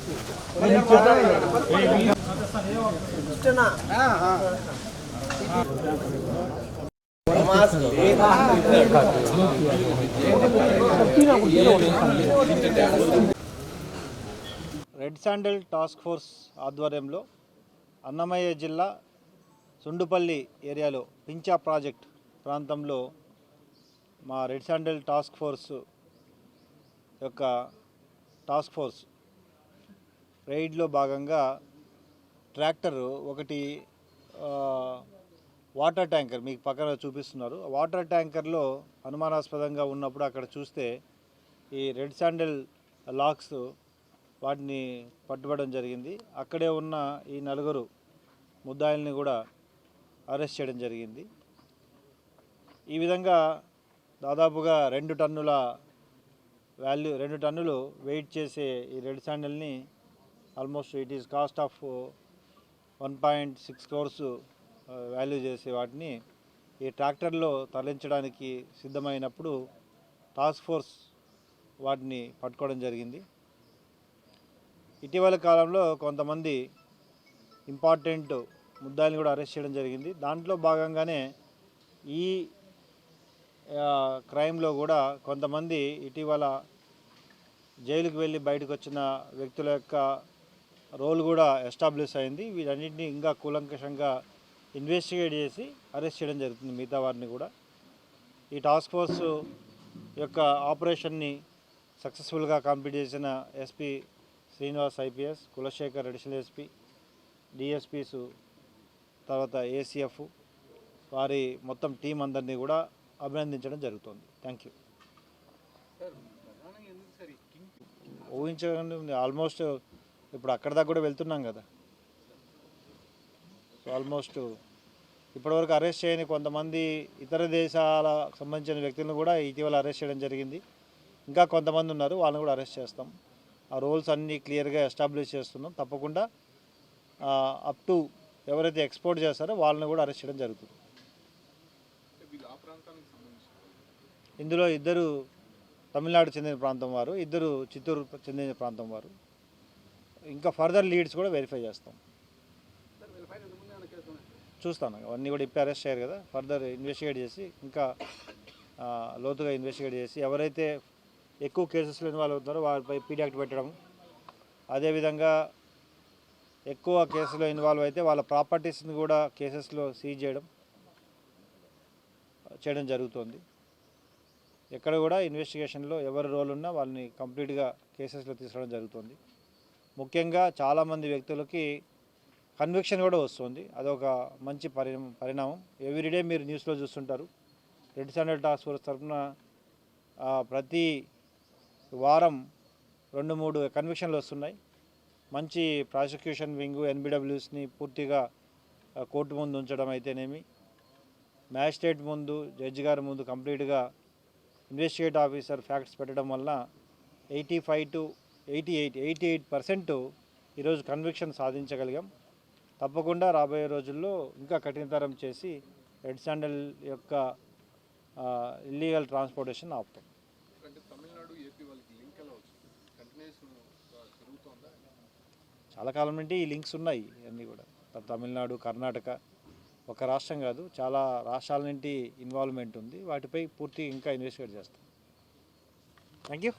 Red sandal task force ఆధ్వర్యంలో అన్నమయ్య జిల్లా సుండుపల్లి ఏరియాలో పించా ప్రాజెక్ట్ ప్రాంతంలో మా రెడ్ శాండిల్ టాస్క్ ఫోర్స్ యొక్క టాస్క్ ఫోర్స్ రైడ్లో భాగంగా ట్రాక్టర్ ఒకటి వాటర్ ట్యాంకర్ మీకు పక్కన చూపిస్తున్నారు. వాటర్ ట్యాంకర్లో అనుమానాస్పదంగా ఉన్నప్పుడు అక్కడ చూస్తే ఈ రెడ్ శాండిల్ లాక్స్ వాటిని పట్టుబడడం జరిగింది. అక్కడే ఉన్న ఈ నలుగురు ముద్దాయిల్ని కూడా అరెస్ట్ చేయడం జరిగింది. ఈ విధంగా దాదాపుగా 2 టన్నుల వాల్యూ 2 టన్నులు వెయిట్ చేసే ఈ రెడ్ శాండిల్ని almost it is cost of 1.6 crores value చేసే వాటిని ఈ ట్రాక్టర్లో తరలించడానికి సిద్ధమైనప్పుడు టాస్క్ ఫోర్స్ వాటిని పట్టుకోవడం జరిగింది. ఇటీవల కాలంలో కొంతమంది ఇంపార్టెంట్ ముద్దాయిల్ని కూడా అరెస్ట్ చేయడం జరిగింది. దాంట్లో భాగంగానే ఈ క్రైమ్లో కూడా కొంతమంది ఇటీవల జైలుకు వెళ్ళి బయటకు వచ్చిన వ్యక్తుల యొక్క రోల్ కూడా ఎస్టాబ్లిష్ అయింది. వీటన్నింటినీ ఇంకా కూలంకషంగా ఇన్వెస్టిగేట్ చేసి అరెస్ట్ చేయడం జరుగుతుంది మిగతా వారిని కూడా. ఈ టాస్క్ ఫోర్స్ యొక్క ఆపరేషన్ని సక్సెస్ఫుల్గా కంప్లీట్ చేసిన SP Srinivas IPS, Kulasekhar additional SP, DSPs, తర్వాత ఏసీఎఫ్ వారి మొత్తం టీం అందరినీ కూడా అభినందించడం జరుగుతుంది. Thank you. ఊహించండి, ఆల్మోస్ట్ ఇప్పుడు అక్కడ దాకా కూడా వెళ్తున్నాం కదా. సో ఆల్మోస్ట్ ఇప్పటివరకు అరెస్ట్ చేయని కొంతమంది ఇతర దేశాలకు సంబంధించిన వ్యక్తులను కూడా ఇటీవల అరెస్ట్ చేయడం జరిగింది. ఇంకా కొంతమంది ఉన్నారు, వాళ్ళని కూడా అరెస్ట్ చేస్తాం. ఆ రోల్స్ అన్నీ క్లియర్గా ఎస్టాబ్లిష్ చేస్తున్నాం. తప్పకుండా అప్ టు ఎవరైతే ఎక్స్పోర్ట్ చేస్తారో వాళ్ళని కూడా అరెస్ట్ చేయడం జరుగుతుంది. ఇందులో 2 తమిళనాడు చెందిన ప్రాంతం వారు, 2 చిత్తూరు చెందిన ప్రాంతం వారు. ఇంకా ఫర్దర్ లీడ్స్ కూడా వెరిఫై చేస్తాం. చూస్తాను, అవన్నీ కూడా ఇప్పుడు అరెస్ట్ అయ్యారు కదా. ఫర్దర్ ఇన్వెస్టిగేట్ చేసి ఇంకా లోతుగా ఇన్వెస్టిగేట్ చేసి ఎవరైతే ఎక్కువ కేసెస్లో ఇన్వాల్వ్ అవుతున్నారో వారిపై పీడీ యాక్ట్ పెట్టడం, అదేవిధంగా ఎక్కువ కేసులో ఇన్వాల్వ్ అయితే వాళ్ళ ప్రాపర్టీస్ని కూడా కేసెస్లో సీజ్ చేయడం జరుగుతుంది. ఎక్కడ కూడా ఇన్వెస్టిగేషన్లో ఎవరి రోల్ ఉన్నా వాళ్ళని కంప్లీట్గా కేసెస్లో తీసుకోవడం జరుగుతుంది. ముఖ్యంగా చాలామంది వ్యక్తులకి కన్విక్షన్ కూడా వస్తుంది. అదొక మంచి పరిణామం. ఎవ్రీడే మీరు న్యూస్లో చూస్తుంటారు. రెడ్ శాండిల్ టాస్క్ ఫోర్స్ తరఫున ప్రతి వారం 2-3 కన్విక్షన్లు వస్తున్నాయి. మంచి ప్రాసిక్యూషన్ వింగ్ ఎన్బిడబ్ల్యూస్ని పూర్తిగా కోర్టు ముందు ఉంచడం అయితేనేమి, మ్యాజిస్ట్రేట్ ముందు, జడ్జి గారి ముందు కంప్లీట్గా ఇన్వెస్టిగేట్ ఆఫీసర్ ఫ్యాక్ట్స్ పెట్టడం వల్ల 85 to 88% ఈరోజు కన్విక్షన్ సాధించగలిగాం. తప్పకుండా రాబోయే రోజుల్లో ఇంకా కఠినతరం చేసి రెడ్ శాండిల్ యొక్క ఇల్లీగల్ ట్రాన్స్పోర్టేషన్ ఆపుతాం. చాలా కాలం నుండి ఈ లింక్స్ ఉన్నాయి. అన్నీ కూడా తమిళనాడు, కర్ణాటక, ఒక రాష్ట్రం కాదు, చాలా రాష్ట్రాల నుండి ఇన్వాల్వ్మెంట్ ఉంది. వాటిపై పూర్తి ఇంకా ఇన్వెస్టిగేట్ చేస్తాం. Thank you.